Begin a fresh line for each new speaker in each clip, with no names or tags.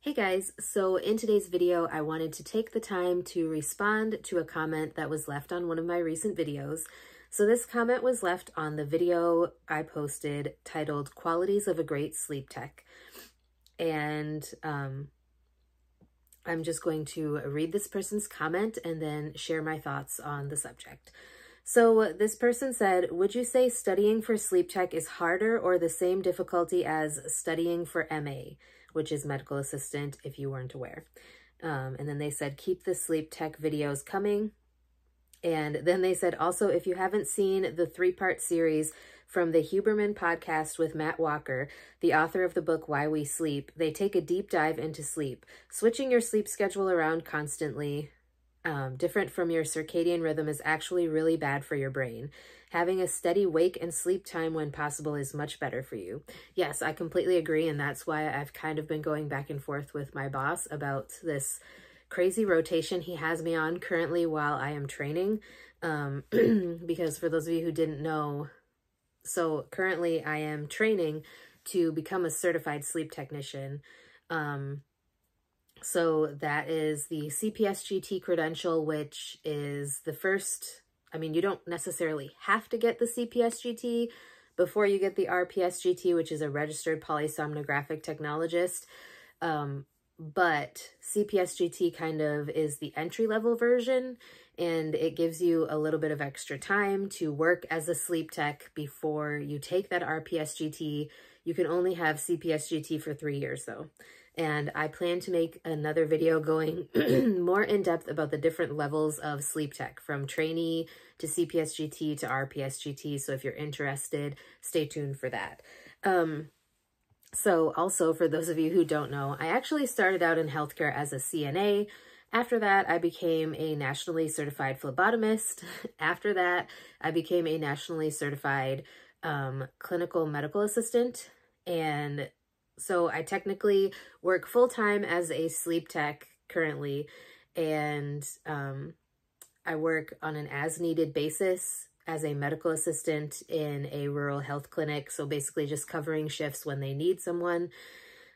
Hey guys, so in today's video, I wanted to take the time to respond to a comment that was left on one of my recent videos. So this comment was left on the video I posted titled Qualities of a Great Sleep Tech. And I'm just going to read this person's comment and then share my thoughts on the subject. So this person said, would you say studying for sleep tech is harder or the same difficulty as studying for MA, which is medical assistant, if you weren't aware? And then they said, keep the sleep tech videos coming. And then they said, also, if you haven't seen the 3-part series from the Huberman podcast with Matt Walker, the author of the book Why We Sleep, they take a deep dive into sleep. Switching your sleep schedule around constantly, different from your circadian rhythm, is actually really bad for your brain. Having a steady wake and sleep time when possible is much better for you. Yes, I completely agree, and that's why I've kind of been going back and forth with my boss about this crazy rotation he has me on currently while I am training. Because for those of you who didn't know, so currently I am training to become a certified sleep technician. So that is the CPSGT credential, which is the first. I mean, you don't necessarily have to get the CPSGT before you get the RPSGT, which is a registered polysomnographic technologist. But CPSGT kind of is the entry-level version, and it gives you a little bit of extra time to work as a sleep tech before you take that RPSGT. You can only have CPSGT for 3 years, though. And I plan to make another video going more in depth about the different levels of sleep tech, from trainee to CPSGT to RPSGT. So if you're interested, stay tuned for that. So also, for those of you who don't know, I actually started out in healthcare as a CNA. After that, I became a nationally certified phlebotomist. After that, I became a nationally certified clinical medical assistant. And so I technically work full-time as a sleep tech currently, and I work on an as-needed basis as a medical assistant in a rural health clinic, so basically just covering shifts when they need someone.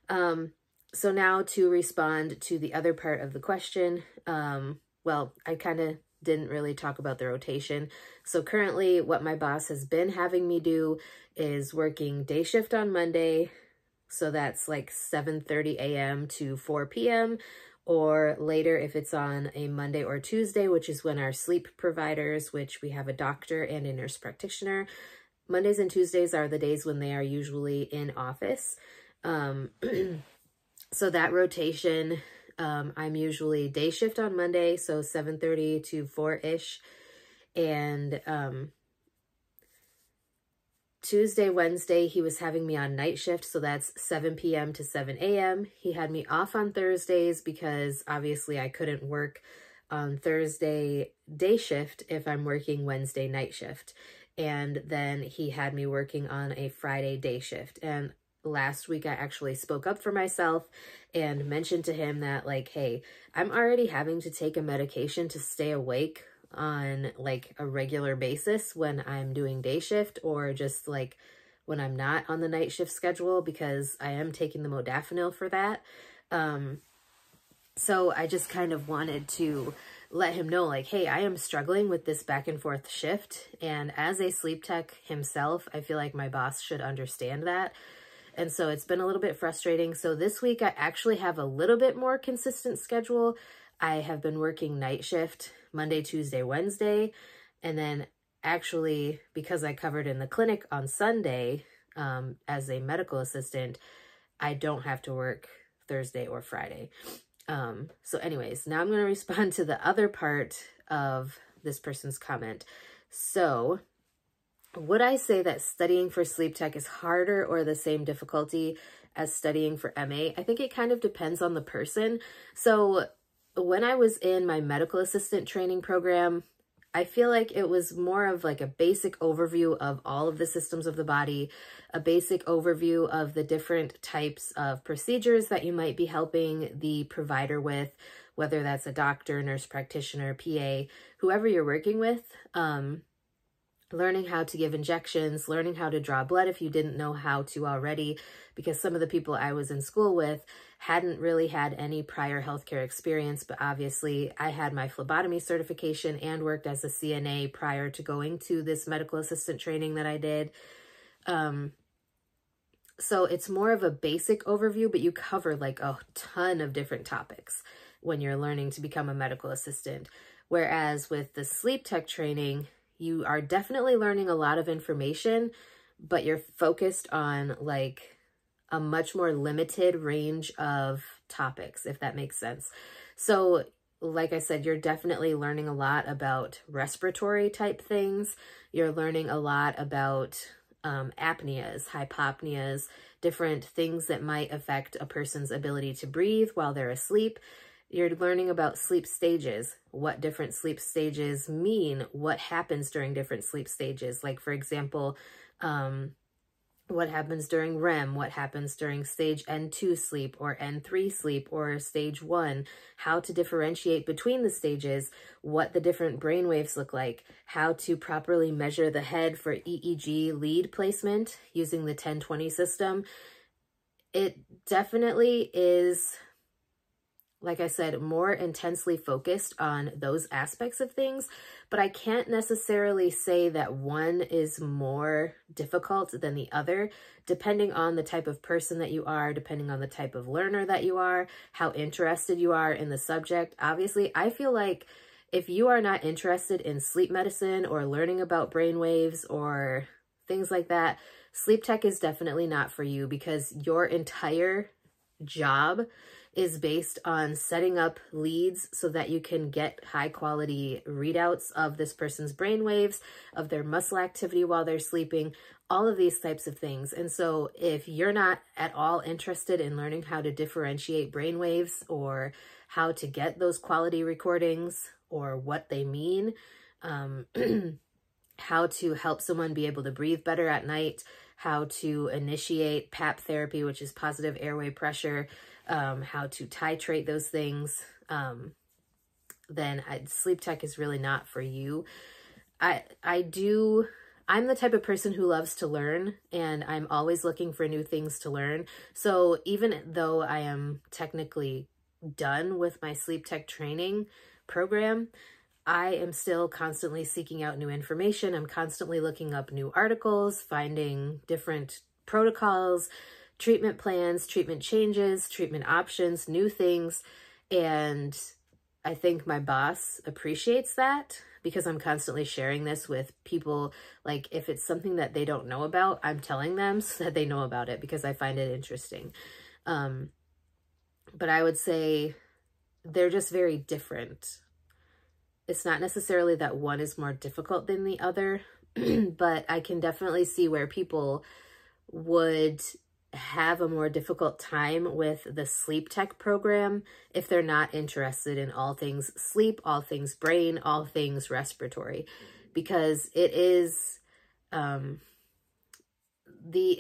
So now to respond to the other part of the question, well, I kind of didn't really talk about the rotation. So currently what my boss has been having me do is working day shift on Monday. So that's like 7:30 a.m. to 4 p.m. or later if it's on a Monday or Tuesday, which is when our sleep providers, which we have a doctor and a nurse practitioner. Mondays and Tuesdays are the days when they are usually in office. So that rotation, I'm usually day shift on Monday, so 7:30 to 4-ish. And Tuesday, Wednesday, he was having me on night shift, so that's 7 p.m. to 7 a.m. He had me off on Thursdays because obviously I couldn't work on Thursday day shift if I'm working Wednesday night shift. And then he had me working on a Friday day shift. And last week I actually spoke up for myself and mentioned to him that, like, hey, I'm already having to take a medication to stay awake on like a regular basis when I'm doing day shift, or just like when I'm not on the night shift schedule, because I am taking the modafinil for that. So I just kind of wanted to let him know, like, hey, I am struggling with this back and forth shift. And as a sleep tech himself, I feel like my boss should understand that. And so it's been a little bit frustrating. So this week I actually have a little bit more consistent schedule. I have been working night shift Monday, Tuesday, Wednesday. And then actually, because I covered in the clinic on Sunday as a medical assistant, I don't have to work Thursday or Friday. So anyways, now I'm going to respond to the other part of this person's comment. So would I say that studying for sleep tech is harder or the same difficulty as studying for MA? I think it kind of depends on the person. So when I was in my medical assistant training program, I feel like it was more of like a basic overview of all of the systems of the body, a basic overview of the different types of procedures that you might be helping the provider with, whether that's a doctor, nurse practitioner, PA, whoever you're working with. learning how to give injections, learning how to draw blood if you didn't know how to already, because some of the people I was in school with hadn't really had any prior healthcare experience, but obviously I had my phlebotomy certification and worked as a CNA prior to going to this medical assistant training that I did. So it's more of a basic overview, but you cover like a ton of different topics when you're learning to become a medical assistant. Whereas with the sleep tech training, you are definitely learning a lot of information, but you're focused on like a much more limited range of topics, if that makes sense. So like I said, you're definitely learning a lot about respiratory type things. You're learning a lot about apneas, hypopneas, different things that might affect a person's ability to breathe while they're asleep. You're learning about sleep stages, what different sleep stages mean, what happens during different sleep stages. Like, for example, what happens during REM, what happens during stage N2 sleep or N3 sleep or stage 1, how to differentiate between the stages, what the different brain waves look like, how to properly measure the head for EEG lead placement using the 10-20 system. It definitely is, like I said, more intensely focused on those aspects of things, but I can't necessarily say that one is more difficult than the other, depending on the type of person that you are, depending on the type of learner that you are, how interested you are in the subject. Obviously, I feel like if you are not interested in sleep medicine or learning about brain waves or things like that, sleep tech is definitely not for you, because your entire job is based on setting up leads so that you can get high quality readouts of this person's brain waves, of their muscle activity while they're sleeping, all of these types of things. And so if you're not at all interested in learning how to differentiate brain waves or how to get those quality recordings or what they mean, how to help someone be able to breathe better at night, how to initiate PAP therapy, which is positive airway pressure, how to titrate those things, then sleep tech is really not for you. I'm the type of person who loves to learn, and I'm always looking for new things to learn. So even though I am technically done with my sleep tech training program, I am still constantly seeking out new information. I'm constantly looking up new articles, finding different protocols, treatment plans, treatment changes, treatment options, new things. And I think my boss appreciates that, because I'm constantly sharing this with people. Like, if it's something that they don't know about, I'm telling them so that they know about it, because I find it interesting. But I would say they're just very different. It's not necessarily that one is more difficult than the other, but I can definitely see where people would have a more difficult time with the sleep tech program if they're not interested in all things sleep, all things brain, all things respiratory, because it is, the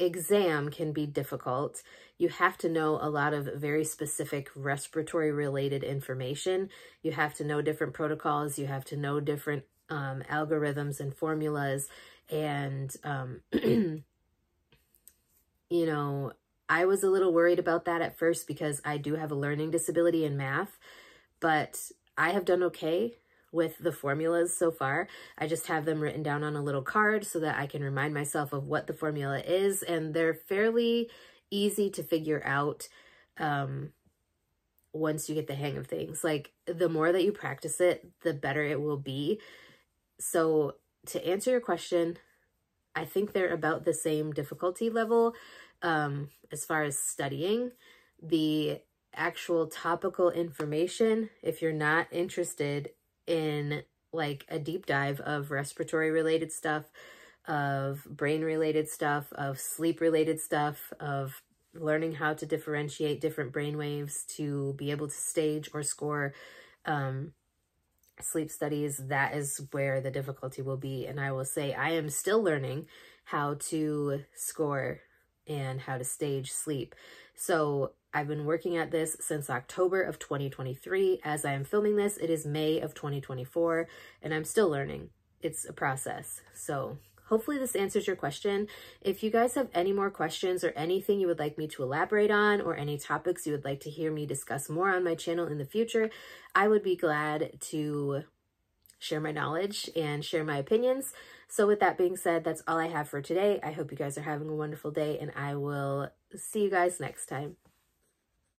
exam can be difficult. You have to know a lot of very specific respiratory related information. You have to know different protocols. You have to know different algorithms and formulas. And, you know, I was a little worried about that at first, because I do have a learning disability in math, but I have done okay with the formulas so far. I just have them written down on a little card so that I can remind myself of what the formula is, and they're fairly easy to figure out once you get the hang of things. Like, the more that you practice it, the better it will be. So to answer your question, I think they're about the same difficulty level as far as studying. The actual topical information, if you're not interested in like a deep dive of respiratory related stuff, of brain related stuff, of sleep related stuff, of learning how to differentiate different brain waves to be able to stage or score sleep studies, that is where the difficulty will be. And I will say I am still learning how to score and how to stage sleep. So I've been working at this since October of 2023. As I am filming this, it is May of 2024, and I'm still learning. it's a process. So hopefully this answers your question. If you guys have any more questions or anything you would like me to elaborate on, or any topics you would like to hear me discuss more on my channel in the future, I would be glad to share my knowledge and share my opinions. So with that being said, that's all I have for today. I hope you guys are having a wonderful day, and I will see you guys next time.